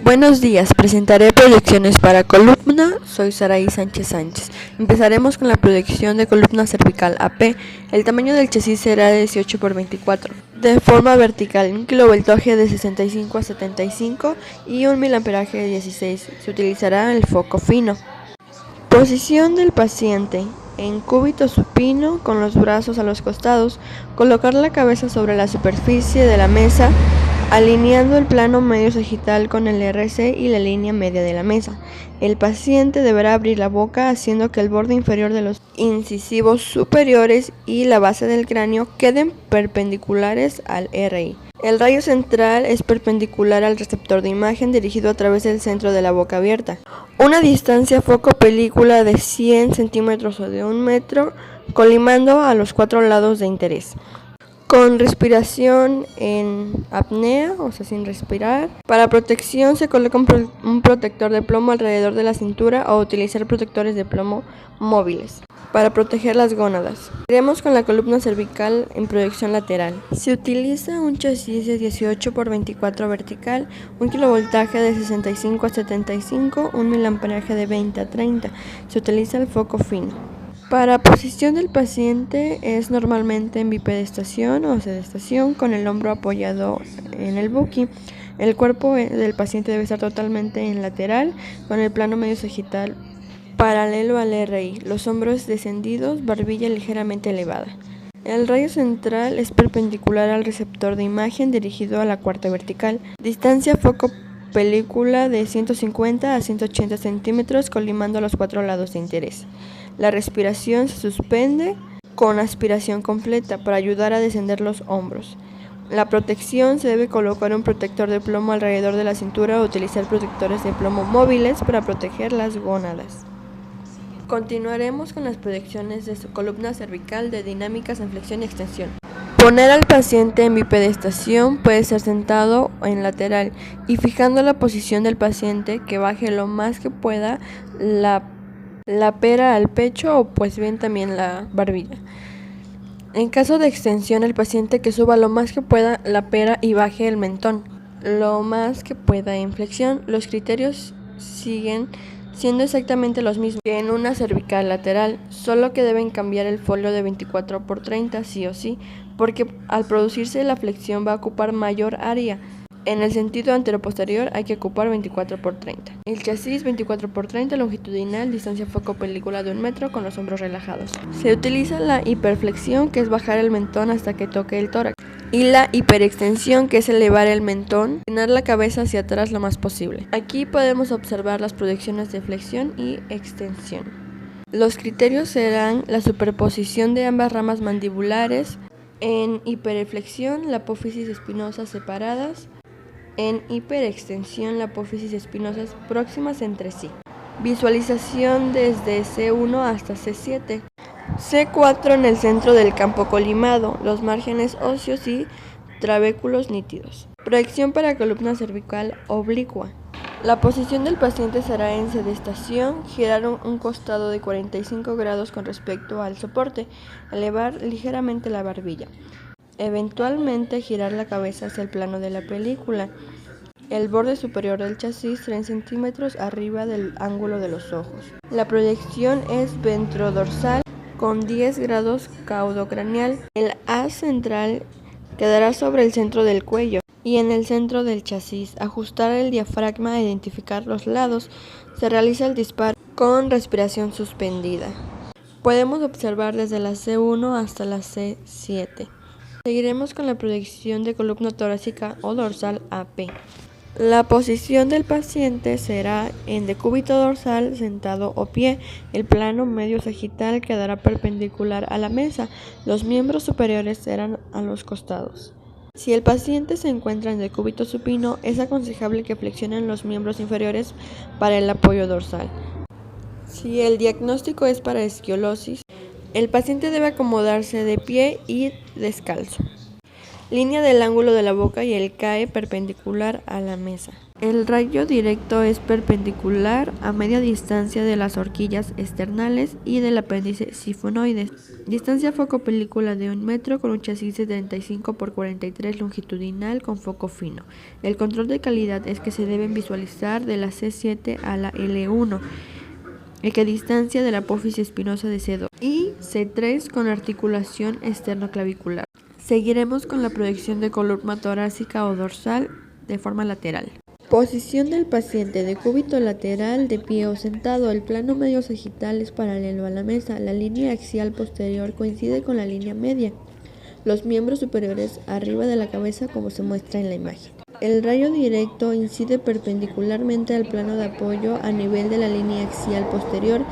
Buenos días, presentaré proyecciones para columna, soy Saraí Sánchez Sánchez. Empezaremos con la proyección de columna cervical AP. El tamaño del chasis será de 18 por 24, de forma vertical, un kilovoltaje de 65 a 75 y un miliamperaje de 16. Se utilizará el foco fino. Posición del paciente. En cúbito supino, con los brazos a los costados, colocar la cabeza sobre la superficie de la mesa, alineando el plano medio sagital con el RC y la línea media de la mesa. El paciente deberá abrir la boca haciendo que el borde inferior de los incisivos superiores y la base del cráneo queden perpendiculares al RI. El rayo central es perpendicular al receptor de imagen dirigido a través del centro de la boca abierta. Una distancia foco-película de 100 centímetros o de 1 metro, colimando a los 4 lados de interés. Con respiración en apnea, o sea, sin respirar. Para protección se coloca un protector de plomo alrededor de la cintura o utilizar protectores de plomo móviles para proteger las gónadas. Iremos con la columna cervical en proyección lateral. Se utiliza un chasis de 18 por 24 vertical, un kilovoltaje de 65 a 75, un miliamperaje de 20 a 30. Se utiliza el foco fino. Para posición del paciente es normalmente en bipedestación o sedestación con el hombro apoyado en el buki. El cuerpo del paciente debe estar totalmente en lateral con el plano medio sagital paralelo al RI, los hombros descendidos, barbilla ligeramente elevada. El rayo central es perpendicular al receptor de imagen dirigido a la cuarta vertical. Distancia foco-película de 150 a 180 centímetros, colimando a los 4 lados de interés. La respiración se suspende con aspiración completa para ayudar a descender los hombros. La protección se debe colocar un protector de plomo alrededor de la cintura o utilizar protectores de plomo móviles para proteger las gónadas. Continuaremos con las proyecciones de su columna cervical de dinámicas en flexión y extensión. Poner al paciente en bipedestación, puede ser sentado o en lateral, y fijando la posición del paciente que baje lo más que pueda la pera al pecho o pues bien también la barbilla. En caso de extensión, el paciente que suba lo más que pueda la pera y baje el mentón lo más que pueda en flexión. Los criterios siguen siendo exactamente los mismos que en una cervical lateral, solo que deben cambiar el folio de 24 por 30 sí o sí, porque al producirse la flexión va a ocupar mayor área. En el sentido anteroposterior hay que ocupar 24 por 30. El chasis 24 por 30 longitudinal, distancia foco-película de 1 metro con los hombros relajados. Se utiliza la hiperflexión, que es bajar el mentón hasta que toque el tórax, y la hiperextensión, que es elevar el mentón, inclinar la cabeza hacia atrás lo más posible. Aquí podemos observar las proyecciones de flexión y extensión. Los criterios serán la superposición de ambas ramas mandibulares, en hiperflexión la apófisis espinosas separadas, en hiperextensión la apófisis espinosas próximas entre sí. Visualización desde C1 hasta C7. C4 en el centro del campo colimado, los márgenes óseos y trabéculos nítidos. Proyección para columna cervical oblicua. La posición del paciente será en sedestación, girar un costado de 45 grados con respecto al soporte, elevar ligeramente la barbilla. Eventualmente girar la cabeza hacia el plano de la película. El borde superior del chasis 3 centímetros arriba del ángulo de los ojos. La proyección es ventrodorsal con 10 grados caudocranial. El haz central quedará sobre el centro del cuello y en el centro del chasis. Ajustar el diafragma e identificar los lados. Se realiza el disparo con respiración suspendida. Podemos observar desde la C1 hasta la C7. Seguiremos con la proyección de columna torácica o dorsal AP. La posición del paciente será en decúbito dorsal, sentado o pie. El plano medio sagital quedará perpendicular a la mesa. Los miembros superiores serán a los costados. Si el paciente se encuentra en decúbito supino, es aconsejable que flexionen los miembros inferiores para el apoyo dorsal. Si el diagnóstico es para esquiolosis, el paciente debe acomodarse de pie y descalzo. Línea del ángulo de la boca y el CAE perpendicular a la mesa. El rayo directo es perpendicular a media distancia de las horquillas externales y del apéndice sifonoide. Distancia foco película de 1 metro con un chasis de 35 por 43 longitudinal con foco fino. El control de calidad es que se deben visualizar de la C7 a la L1, equidistancia de la apófisis espinosa de C2 y C3 con articulación externoclavicular. Seguiremos con la proyección de columna torácica o dorsal de forma lateral. Posición del paciente de cúbito lateral de pie o sentado. El plano medio sagital es paralelo a la mesa. La línea axial posterior coincide con la línea media. Los miembros superiores arriba de la cabeza como se muestra en la imagen. El rayo directo incide perpendicularmente al plano de apoyo a nivel de la línea axial posterior,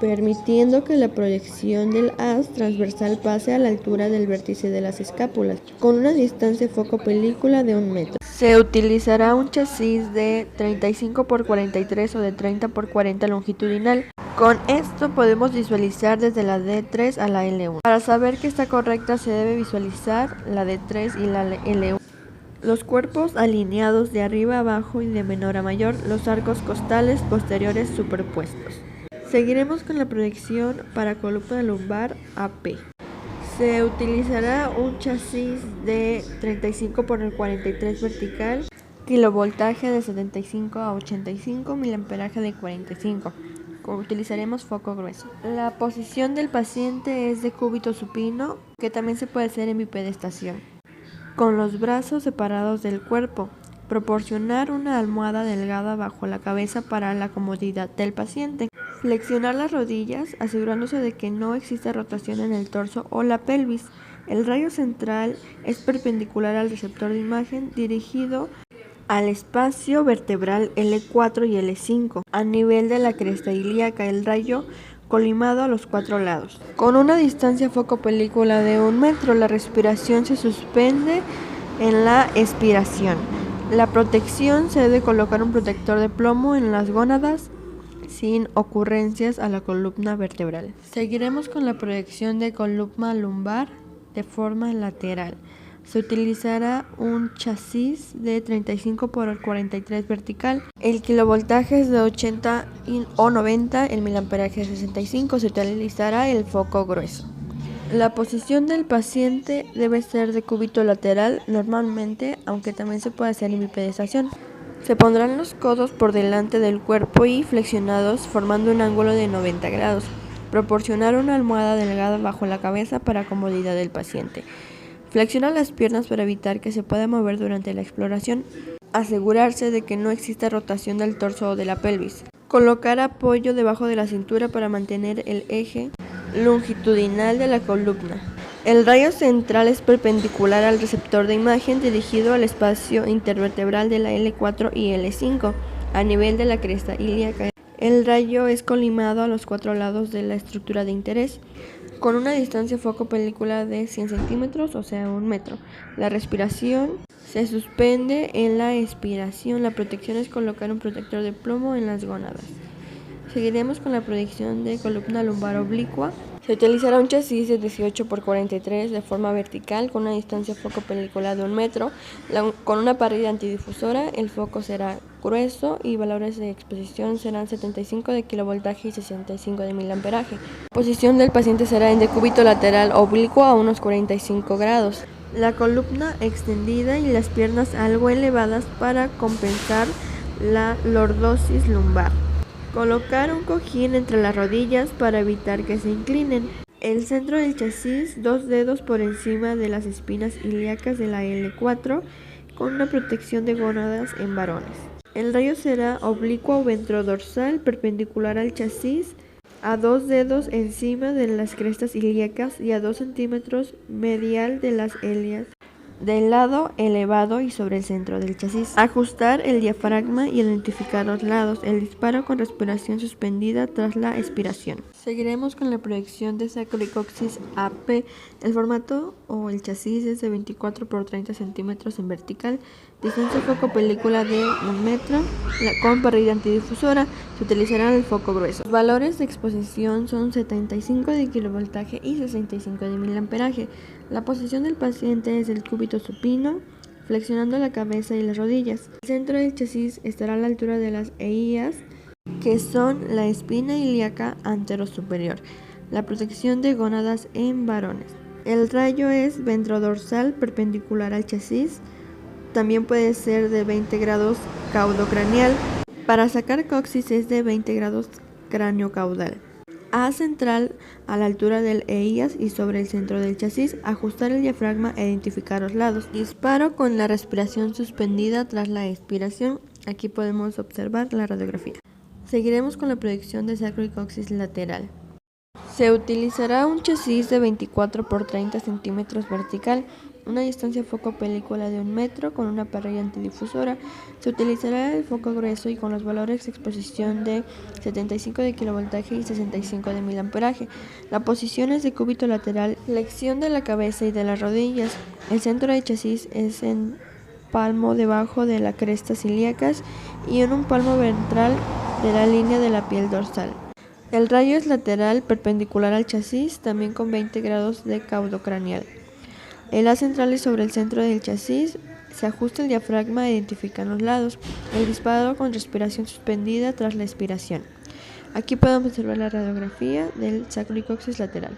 permitiendo que la proyección del haz transversal pase a la altura del vértice de las escápulas, con una distancia foco película de 1 metro. Se utilizará un chasis de 35 por 43 o de 30 por 40 longitudinal. Con esto podemos visualizar desde la D3 a la L1. Para saber que está correcta se debe visualizar la D3 y la L1. Los cuerpos alineados de arriba a abajo y de menor a mayor, los arcos costales posteriores superpuestos. Seguiremos con la proyección para columna lumbar AP. Se utilizará un chasis de 35 por el 43 vertical, kilovoltaje de 75 a 85, miliamperaje de 45. Utilizaremos foco grueso. La posición del paciente es de cúbito supino, que también se puede hacer en bipedestación, con los brazos separados del cuerpo. Proporcionar una almohada delgada bajo la cabeza para la comodidad del paciente. Flexionar las rodillas, asegurándose de que no exista rotación en el torso o la pelvis. El rayo central es perpendicular al receptor de imagen, dirigido al espacio vertebral L4 y L5, a nivel de la cresta ilíaca. El rayo colimado a los 4 lados. Con una distancia foco película de 1 metro, la respiración se suspende en la expiración. La protección se debe colocar un protector de plomo en las gónadas sin ocurrencias a la columna vertebral. Seguiremos con la proyección de columna lumbar de forma lateral. Se utilizará un chasis de 35 por 43 vertical. El kilovoltaje es de 80 o 90, el miliamperaje es 65. Se utilizará el foco grueso. La posición del paciente debe ser de cúbito lateral normalmente, aunque también se puede hacer en bipedestación. Se pondrán los codos por delante del cuerpo y flexionados formando un ángulo de 90 grados. Proporcionar una almohada delgada bajo la cabeza para comodidad del paciente. Flexionar las piernas para evitar que se pueda mover durante la exploración. Asegurarse de que no exista rotación del torso o de la pelvis. Colocar apoyo debajo de la cintura para mantener el eje longitudinal de la columna. El rayo central es perpendicular al receptor de imagen, dirigido al espacio intervertebral de la L4 y L5, a nivel de la cresta ilíaca. El rayo es colimado a los 4 lados de la estructura de interés, con una distancia foco película de 100 centímetros, o sea 1 metro. La respiración se suspende en la expiración. La protección es colocar un protector de plomo en las gónadas. Seguiremos con la proyección de columna lumbar oblicua. Se utilizará un chasis de 18 por 43 de forma vertical con una distancia foco película de 1 metro, con una parrilla antidifusora. El foco será grueso y valores de exposición serán 75 de kilovoltaje y 65 de miliamperaje. La posición del paciente será en decúbito lateral oblicuo a unos 45 grados. La columna extendida y las piernas algo elevadas para compensar la lordosis lumbar. Colocar un cojín entre las rodillas para evitar que se inclinen. El centro del chasis, 2 dedos por encima de las espinas ilíacas de la L4, con una protección de gónadas en varones. El rayo será oblicuo o ventrodorsal, perpendicular al chasis, a 2 dedos encima de las crestas ilíacas y a 2 centímetros medial de las ilias, del lado elevado y sobre el centro del chasis. Ajustar el diafragma y identificar los lados. El disparo con respiración suspendida tras la expiración. Seguiremos con la proyección de sacrocoxis AP. El formato o el chasis es de 24 por 30 centímetros en vertical. Distancia foco película de 1 metro. Con parrilla antidifusora. Se utilizará el foco grueso. Los valores de exposición son 75 de kilovoltaje y 65 de miliamperaje. La posición del paciente es del cúbito supino, flexionando la cabeza y las rodillas. El centro del chasis estará a la altura de las eías, que son la espina ilíaca anterosuperior. La protección de gónadas en varones. El rayo es ventrodorsal perpendicular al chasis. También puede ser de 20 grados caudocraneal. Para sacar coxis es de 20 grados cráneo-caudal. A central a la altura del eías y sobre el centro del chasis. Ajustar el diafragma e identificar los lados. Disparo con la respiración suspendida tras la expiración. Aquí podemos observar la radiografía. Seguiremos con la proyección de sacro y coxis lateral. Se utilizará un chasis de 24 por 30 centímetros vertical, una distancia foco película de 1 metro con una parrilla antidifusora. Se utilizará el foco grueso y con los valores de exposición de 75 de kilovoltaje y 65 de miliamperaje. La posición es de cúbito lateral, flexión de la cabeza y de las rodillas. El centro del chasis es en palmo debajo de las crestas ilíacas y en un palmo ventral de la línea de la piel dorsal. El rayo es lateral, perpendicular al chasis, también con 20 grados de caudocraneal. El haz central es sobre el centro del chasis. Se ajusta el diafragma e identifican los lados. El disparo con respiración suspendida tras la expiración. Aquí podemos observar la radiografía del sacro y coxis lateral.